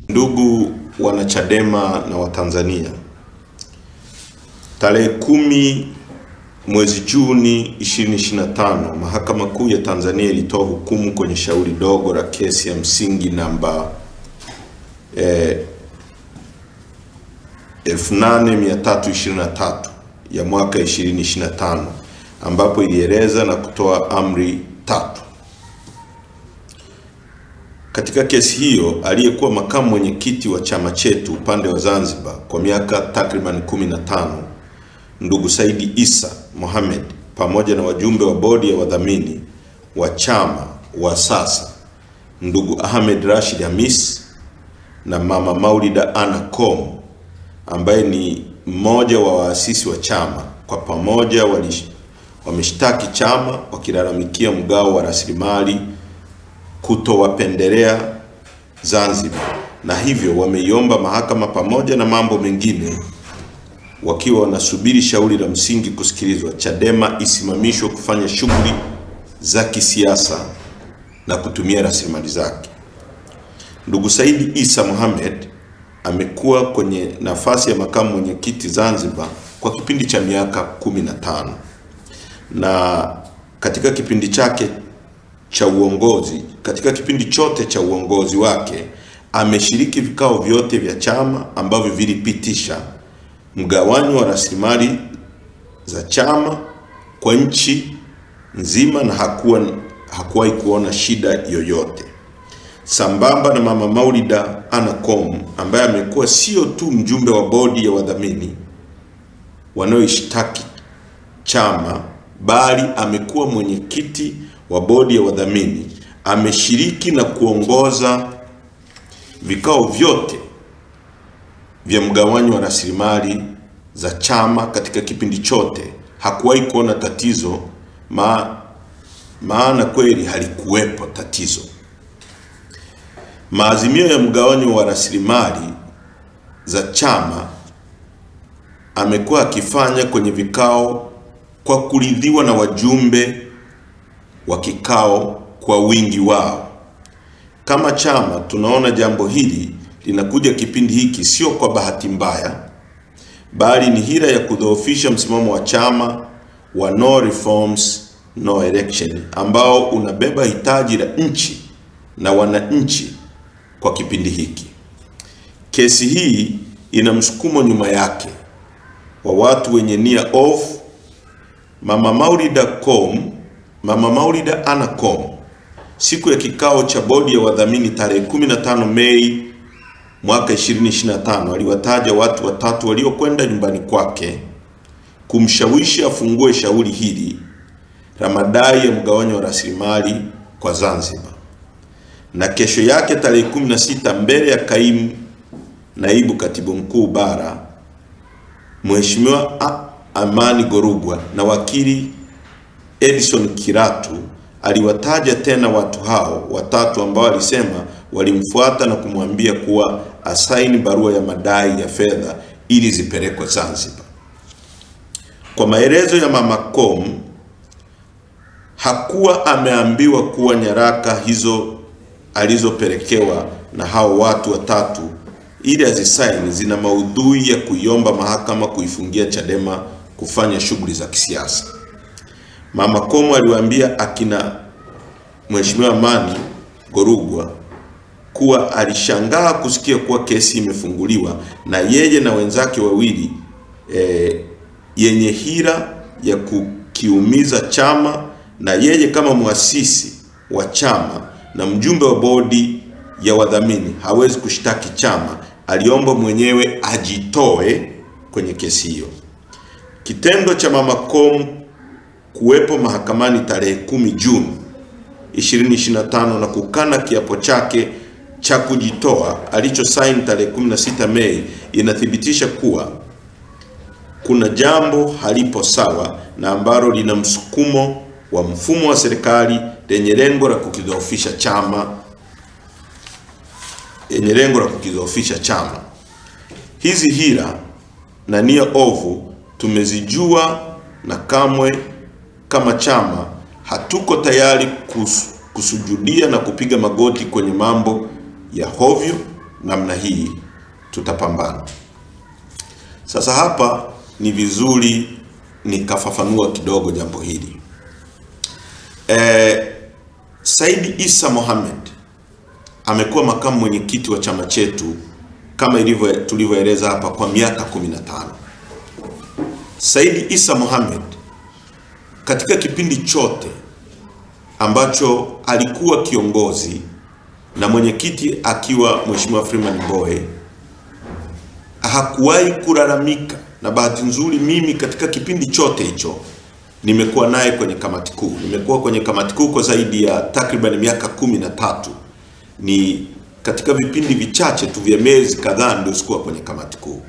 Ndugu wanachadema na Watanzania, tarehe 10 mwezi Juni 2025, Mahakama Kuu ya Tanzania ilitoa hukumu kwenye shauri dogo la kesi ya msingi namba 8323 ya mwaka 2025, ambapo ilieleza na kutoa amri tatu. Katika kesi hiyo, aliyekuwa makamu mwenyekiti wa chama chetu upande wa Zanzibar kwa miaka takriban 15, ndugu Said Issa Mohamed, pamoja na wajumbe wa bodi ya wadhamini wa chama wa sasa, ndugu Ahmed Rashid Hamis na mama Maulida Anna Kom, ambaye ni mmoja wa waasisi wa chama, kwa pamoja wameshtaki chama wakilalamikia mgao wa rasilimali kutowapendelea Zanzibar, na hivyo wameiomba mahakama pamoja na mambo mengine, wakiwa wanasubiri shauri la msingi kusikilizwa, Chadema isimamishwe kufanya shughuli za kisiasa na kutumia rasilimali zake. Ndugu Said Issa Mohamed amekuwa kwenye nafasi ya makamu mwenyekiti Zanzibar kwa kipindi cha miaka 15, na katika kipindi chote cha uongozi wake ameshiriki vikao vyote vya chama ambavyo vilipitisha mgawanyo wa rasilimali za chama kwa nchi nzima, na hakuwahi kuona shida yoyote. Sambamba na mama Maulida Anna Kom, ambaye amekuwa sio tu mjumbe wa bodi ya wadhamini wanaoishtaki chama, bali amekuwa mwenyekiti wa bodi ya wadhamini, ameshiriki na kuongoza vikao vyote vya mgawanyo wa rasilimali za chama katika kipindi chote. Hakuwahi kuona tatizo, maana kweli halikuwepo tatizo. Maazimio ya mgawanyo wa rasilimali za chama amekuwa akifanya kwenye vikao kwa kuridhiwa na wajumbe wa kikao kwa wingi wao. Kama chama tunaona jambo hili linakuja kipindi hiki sio kwa bahati mbaya, bali ni hila ya kudhoofisha msimamo wa chama wa no reforms no election, ambao unabeba hitaji la nchi na wananchi kwa kipindi hiki. Kesi hii ina msukumo nyuma yake wa watu wenye nia off. Mama Maulida Anna Kom, siku ya kikao cha bodi ya wadhamini tarehe 15 Mei mwaka 2025, aliwataja watu watatu waliokwenda nyumbani kwake kumshawishi afungue shauri hili la madai ya mgawanyo wa rasilimali kwa Zanzibar. Na kesho yake tarehe 16, mbele ya kaimu naibu katibu mkuu bara Mheshimiwa Amani Gorugwa na wakili Edison Kiratu, aliwataja tena watu hao watatu ambao alisema walimfuata na kumwambia kuwa asaini barua ya madai ya fedha ili zipelekwe Zanzibar. Kwa maelezo ya mama Kom, hakuwa ameambiwa kuwa nyaraka hizo alizopelekewa na hao watu watatu ili azisaini zina maudhui ya kuiomba mahakama kuifungia Chadema kufanya shughuli za kisiasa. Mama Kom aliwaambia akina Mheshimiwa Amani Gorugwa kuwa alishangaa kusikia kuwa kesi imefunguliwa na yeye na wenzake wawili yenye hila ya kukiumiza chama, na yeye kama muasisi wa chama na mjumbe wa bodi ya wadhamini hawezi kushtaki chama. Aliomba mwenyewe ajitoe kwenye kesi hiyo. Kitendo cha mama Kom kuwepo mahakamani tarehe 10 Juni 2025 na kukana kiapo chake cha kujitoa alichosaini tarehe 16 Mei inathibitisha kuwa kuna jambo halipo sawa na ambalo lina msukumo wa mfumo wa serikali lenye lengo la kukidhoofisha chama. Hizi hila na nia ovu tumezijua, na kamwe kama chama hatuko tayari kusujudia na kupiga magoti kwenye mambo ya hovyo namna hii tutapambana. Sasa hapa ni vizuri nikafafanua kidogo jambo hili. Said Issa Mohamed amekuwa makamu mwenyekiti wa chama chetu kama tulivyoeleza hapa kwa miaka 15. Said Issa Mohamed katika kipindi chote ambacho alikuwa kiongozi na mwenyekiti akiwa Mheshimiwa Freeman Mbowe hakuwahi kulalamika, na bahati nzuri mimi katika kipindi chote hicho nimekuwa naye kwenye kamati kuu. Nimekuwa kwenye kamati kuu kwa zaidi ya takriban miaka 13. Ni katika vipindi vichache tu vya miezi kadhaa ndio sikuwa kwenye kamati kuu.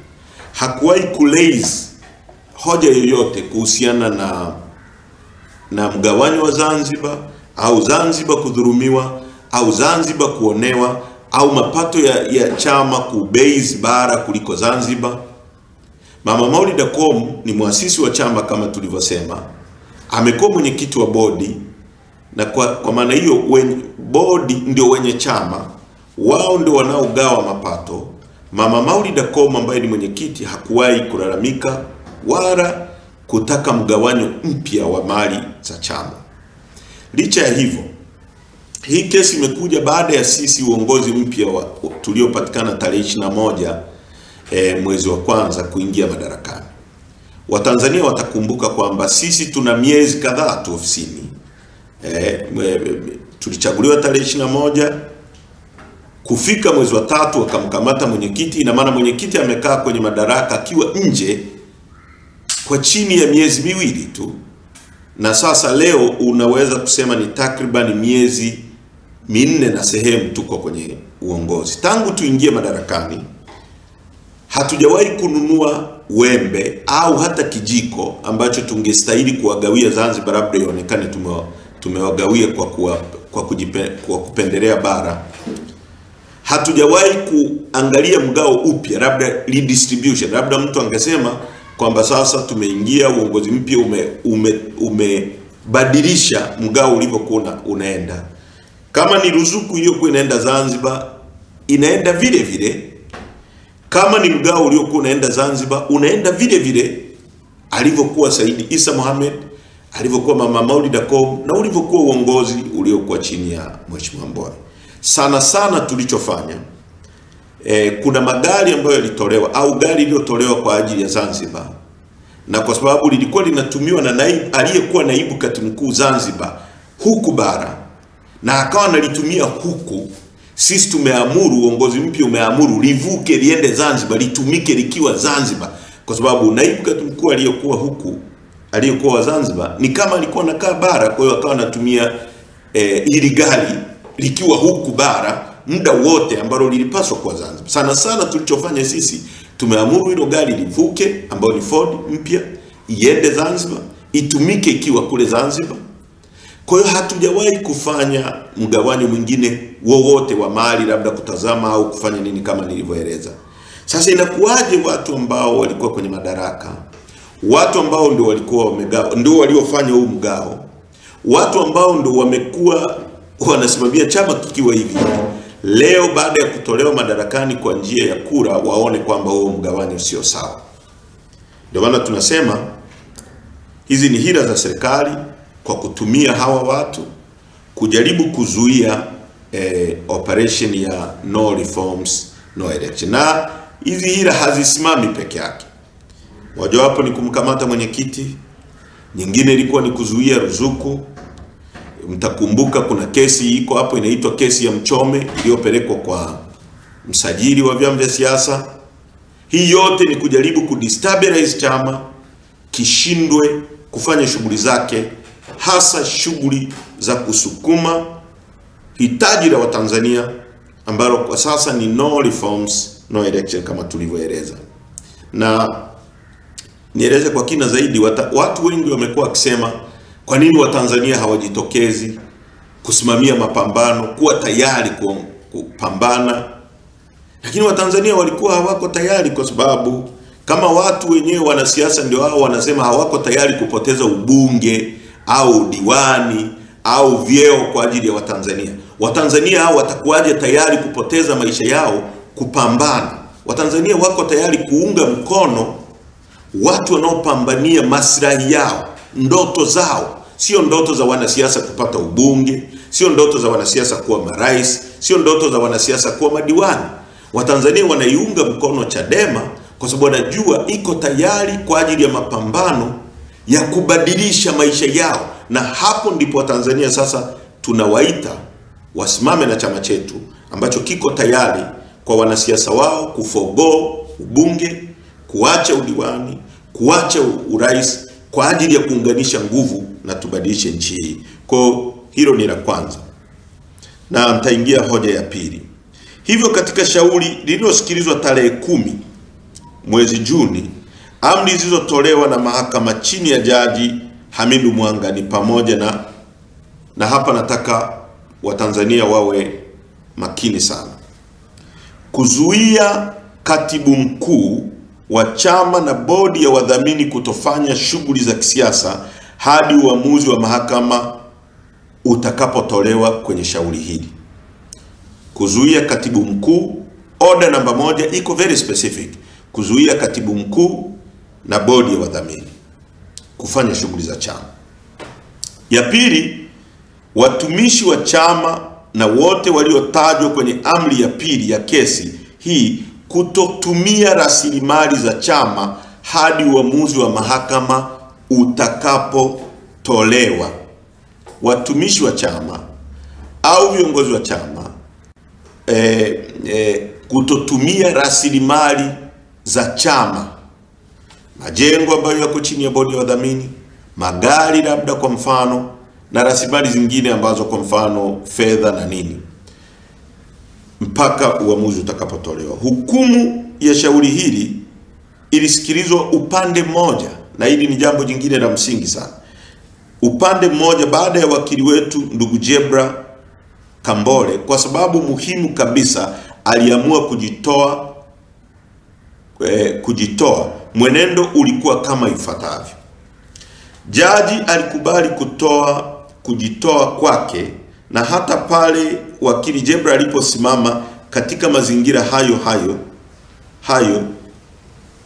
Hakuwahi kuraise hoja yoyote kuhusiana na mgawanyo wa Zanzibar au Zanzibar kudhulumiwa au Zanzibar kuonewa au mapato ya chama kubase bara kuliko Zanzibar. Mama Maulida Komu ni muasisi wa chama kama tulivyosema. Amekuwa mwenyekiti wa bodi, na kwa maana hiyo bodi ndio wenye chama, wao ndio wanaogawa mapato. Mama Maulida Komu ambaye ni mwenyekiti hakuwahi kulalamika wala kutaka mgawanyo mpya wa mali za chama. Licha ya hivyo, hii kesi imekuja baada ya sisi uongozi mpya tuliopatikana tarehe 21 mwezi wa kwanza kuingia madarakani. Watanzania watakumbuka kwamba sisi tuna miezi kadhaa tu ofisini. Tulichaguliwa tarehe 21, kufika mwezi wa 3 wakamkamata mwenyekiti. Ina maana mwenyekiti amekaa kwenye madaraka akiwa nje kwa chini ya miezi miwili tu, na sasa leo unaweza kusema ni takriban miezi 4 na sehemu tuko kwenye uongozi. Tangu tuingie madarakani hatujawahi kununua wembe au hata kijiko ambacho tungestahili kuwagawia Zanzibar, labda ionekane tumewagawia kwa kupendelea bara. Hatujawahi kuangalia mgao upya, labda redistribution, labda mtu angesema kwamba sasa tumeingia uongozi mpya umebadilisha mgao ulivyokuwa unaenda. Kama ni ruzuku hiyo kwa inaenda Zanzibar, inaenda vile vile. Kama ni mgao uliokuwa unaenda Zanzibar, unaenda vile vile alivyokuwa Said Issa Mohamed, alivyokuwa Mama Maulida Komu, na ulivyokuwa uongozi uliokuwa chini ya Mheshimiwa Mbowe. Sana tulichofanya, kuna magari ambayo yalitolewa au gari iliyotolewa kwa ajili ya Zanzibar, na kwa sababu lilikuwa linatumiwa na aliyekuwa naibu katibu mkuu Zanzibar huku bara na akawa analitumia huku, sisi tumeamuru, uongozi mpya umeamuru livuke liende Zanzibar, litumike likiwa Zanzibar, kwa sababu naibu katibu mkuu aliyekuwa huku, aliyekuwa wa Zanzibar, ni kama alikuwa anakaa bara. Kwa hiyo akawa anatumia ili gari likiwa huku bara muda wote ambalo lilipaswa kwa Zanzibar. Sana tulichofanya sisi, tumeamuru hilo gari livuke, ambayo ni Ford mpya, iende Zanzibar, itumike ikiwa kule Zanzibar. Kwa hiyo hatujawahi kufanya mgawanyo mwingine wowote wa mali, labda kutazama au kufanya nini kama nilivyoeleza. Sasa inakuwaje watu ambao walikuwa kwenye madaraka, watu ambao ndio walikuwa wamegao, ndio waliofanya huu mgao, watu ambao ndio wamekuwa wanasimamia chama kikiwa hivi, leo baada ya kutolewa madarakani kwa njia ya kura waone kwamba huo mgawanyo sio sawa? Ndio maana tunasema hizi ni hila za serikali kwa kutumia hawa watu kujaribu kuzuia operation ya no reforms no election. Na hizi hila hazisimami peke yake. Mojawapo ni kumkamata mwenyekiti, nyingine ilikuwa ni kuzuia ruzuku. Mtakumbuka kuna kesi iko hapo inaitwa kesi ya Mchome iliyopelekwa kwa msajili wa vyama vya siasa. Hii yote ni kujaribu kudestabilize chama kishindwe kufanya shughuli zake, hasa shughuli za kusukuma hitaji la Watanzania ambalo kwa sasa ni no reforms no election kama tulivyoeleza. Na nieleze kwa kina zaidi, watu wengi wamekuwa wakisema kwa nini Watanzania hawajitokezi kusimamia mapambano, kuwa tayari kupambana. Lakini Watanzania walikuwa hawako tayari, kwa sababu kama watu wenyewe wanasiasa ndio hao wanasema hawako tayari kupoteza ubunge au diwani au vyeo kwa ajili ya Watanzania. Watanzania hao watakuwaje tayari kupoteza maisha yao kupambana. Watanzania wako tayari kuunga mkono watu wanaopambania maslahi yao, ndoto zao. Sio ndoto za wanasiasa kupata ubunge, sio ndoto za wanasiasa kuwa marais, sio ndoto za wanasiasa kuwa madiwani. Watanzania wanaiunga mkono Chadema kwa sababu wanajua iko tayari kwa ajili ya mapambano ya kubadilisha maisha yao. Na hapo ndipo Watanzania sasa tunawaita wasimame na chama chetu ambacho kiko tayari kwa wanasiasa wao kuforgo ubunge, kuacha udiwani, kuacha urais kwa ajili ya kuunganisha nguvu na tubadilishe nchi hii. Kwa hilo ni la kwanza. Na mtaingia hoja ya pili. Hivyo katika shauri lililosikilizwa tarehe 10 mwezi Juni, amri zilizotolewa na mahakama chini ya Jaji Hamidu Mwanga ni pamoja na hapa nataka Watanzania wawe makini sana. Kuzuia katibu mkuu wa chama na bodi ya wadhamini kutofanya shughuli za kisiasa hadi uamuzi wa mahakama utakapotolewa kwenye shauri hili. Kuzuia katibu mkuu, order namba 1 iko very specific. Kuzuia katibu mkuu na bodi ya wadhamini kufanya shughuli za chama. Ya pili, watumishi wa chama na wote waliotajwa kwenye amri ya pili ya kesi hii kutotumia rasilimali za chama hadi uamuzi wa mahakama utakapotolewa. Watumishi wa chama au viongozi wa chama kutotumia rasilimali za chama, majengo ambayo yako chini ya bodi ya wadhamini, magari labda kwa mfano, na rasilimali zingine ambazo kwa mfano fedha na nini, mpaka uamuzi utakapotolewa. Hukumu ya shauri hili ilisikilizwa upande mmoja, na hili ni jambo jingine la msingi sana. Upande mmoja baada ya wakili wetu ndugu Jebra Kambole, kwa sababu muhimu kabisa, aliamua kujitoa. Mwenendo ulikuwa kama ifuatavyo. Jaji alikubali kujitoa kwake, na hata pale wakili Jebra aliposimama katika mazingira hayo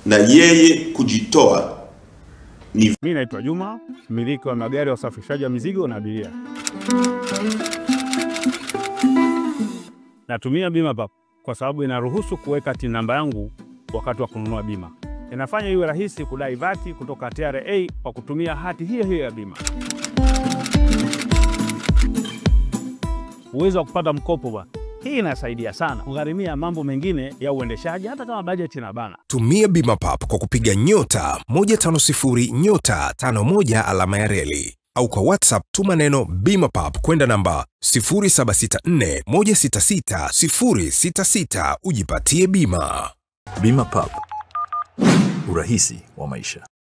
na yeye kujitoa. Mimi naitwa Juma, mmiliki wa magari ya usafirishaji wa mizigo na abiria. Natumia bima papo kwa sababu inaruhusu kuweka TIN namba yangu wakati wa kununua bima. Inafanya iwe rahisi kudai vati kutoka TRA kwa kutumia hati hiyo ya bima. Uwezo wa kupata mkopo bwana. Hii inasaidia sana kugharimia mambo mengine ya uendeshaji hata kama bajeti inabana. Tumia bima papo kwa kupiga *150*51 alama ya reli, au kwa WhatsApp tuma neno bima pap kwenda namba 0764166066 ujipatie bima. Bima Pap, urahisi wa maisha.